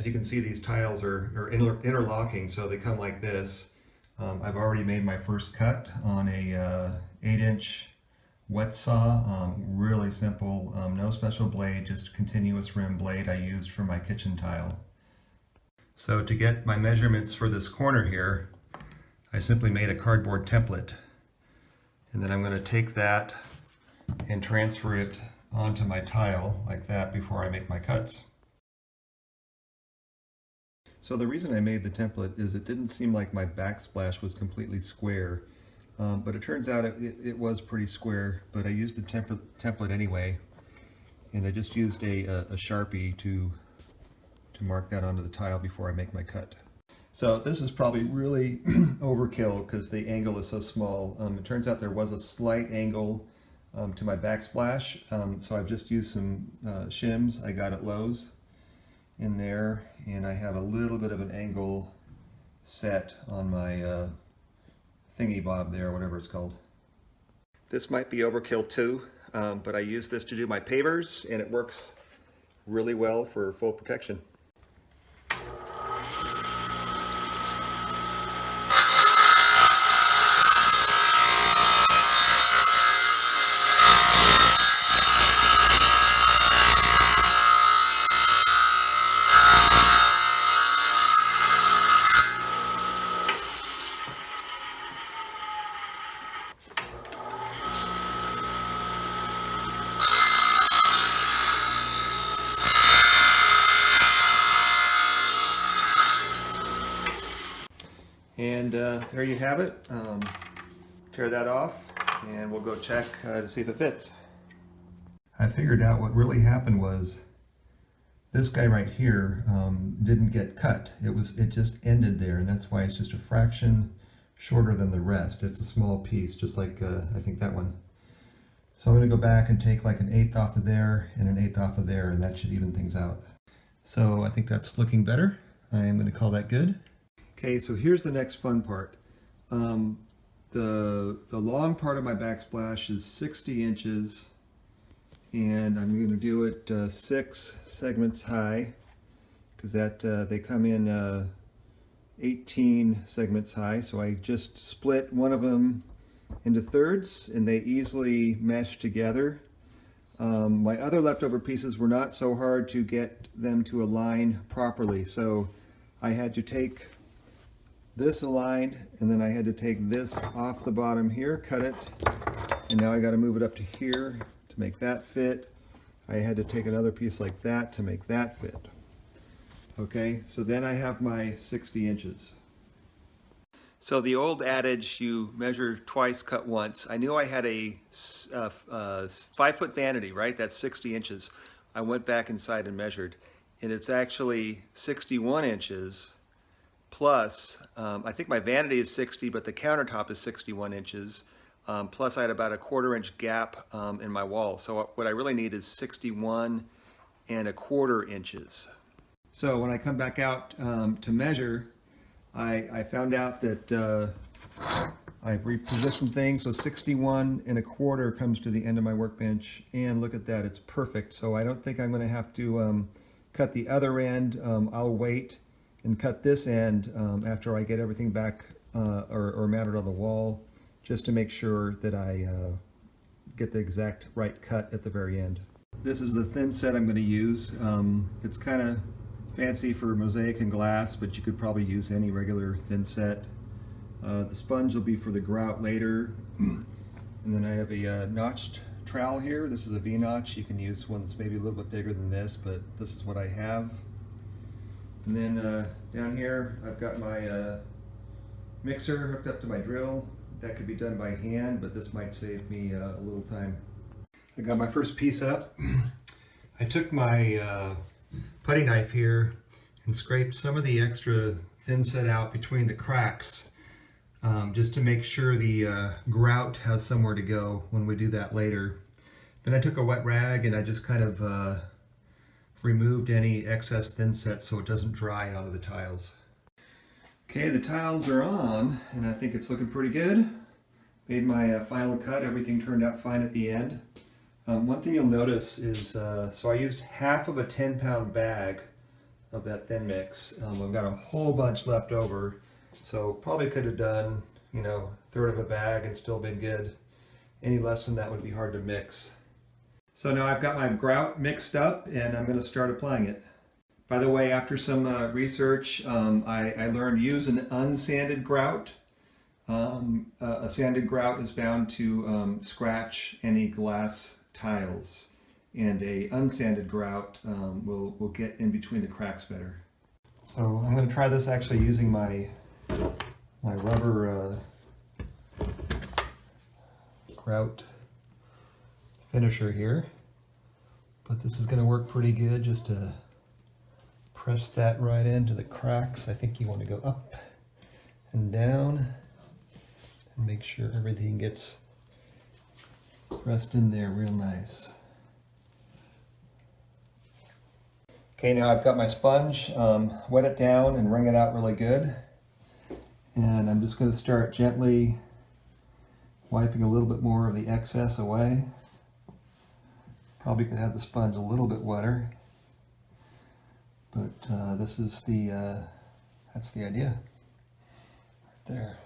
As you can see, these tiles are interlocking, so they come like this. I've already made my first cut on a 8-inch wet saw, really simple, no special blade, just continuous rim blade I used for my kitchen tile. So to get my measurements for this corner here, I simply made a cardboard template. And then I'm going to take that and transfer it onto my tile like that before I make my cuts. So the reason I made the template is it didn't seem like my backsplash was completely square. But it turns out it was pretty square, but I used the template anyway, and I just used a Sharpie to mark that onto the tile before I make my cut. So this is probably really overkill because the angle is so small. It turns out there was a slight angle to my backsplash, so I've just used some shims I got at Lowe's in there, and I have a little bit of an angle set on my thingy bob there, whatever it's called. This might be overkill too, but I use this to do my pavers, and it works really well for full protection. And there you have it. Tear that off and we'll go check to see if it fits. I figured out what really happened was this guy right here didn't get cut. It just ended there, and that's why it's just a fraction shorter than the rest. It's a small piece, just like I think that one. So I'm going to go back and take like an 1/8 off of there and an 1/8 off of there, and that should even things out. So I think that's looking better. I am going to call that good. Okay, so here's the next fun part. The long part of my backsplash is 60 inches, and I'm going to do it 6 segments high, because they come in 18 segments high. So I just split one of them into thirds, and they easily mesh together. My other leftover pieces were not so hard to get them to align properly, so I had to take this aligned, and then I had to take this off the bottom here, cut it, and now I got to move it up to here to make that fit. I had to take another piece like that to make that fit. Okay, so then I have my 60 inches. So the old adage, you measure twice, cut once. I knew I had a 5-foot vanity, right? That's 60 inches. I went back inside and measured, and it's actually 61 inches. Plus, I think my vanity is 60, but the countertop is 61 inches. Plus I had about a 1/4 inch gap in my wall. So what I really need is 61 1/4 inches. So when I come back out to measure, I found out that I've repositioned things. So 61 1/4 comes to the end of my workbench, and look at that, it's perfect. So I don't think I'm going to have to cut the other end. I'll wait and cut this end after I get everything back or mounted on the wall, just to make sure that I get the exact right cut at the very end. This is the thin set I'm going to use. It's kind of fancy for mosaic and glass, but you could probably use any regular thin set. The sponge will be for the grout later. And then I have a notched trowel here. This is a V-notch. You can use one that's maybe a little bit bigger than this, but this is what I have. And then down here I've got my mixer hooked up to my drill. That could be done by hand, but this might save me a little time. I got my first piece up. I took my putty knife here and scraped some of the extra thin set out between the cracks, just to make sure the grout has somewhere to go when we do that later. Then I took a wet rag and I just kind of removed any excess thin set so it doesn't dry onto the tiles. Okay, the tiles are on, and I think it's looking pretty good. Made my final cut. Everything turned out fine at the end. One thing you'll notice is, so I used half of a 10-pound bag of that thin mix. I've got a whole bunch left over, so probably could have done, you know, a third of a bag and still been good. Any less than that would be hard to mix. So now I've got my grout mixed up and I'm going to start applying it. By the way, after some research, I learned to use an unsanded grout. A sanded grout is bound to scratch any glass tiles, and a unsanded grout will get in between the cracks better. So I'm going to try this actually using my rubber grout finisher here, but this is going to work pretty good just to press that right into the cracks. I think you want to go up and down and make sure everything gets pressed in there real nice. Okay, now I've got my sponge, wet it down and wring it out really good. And I'm just going to start gently wiping a little bit more of the excess away. Probably could have the sponge a little bit wetter, but this is that's the idea right there.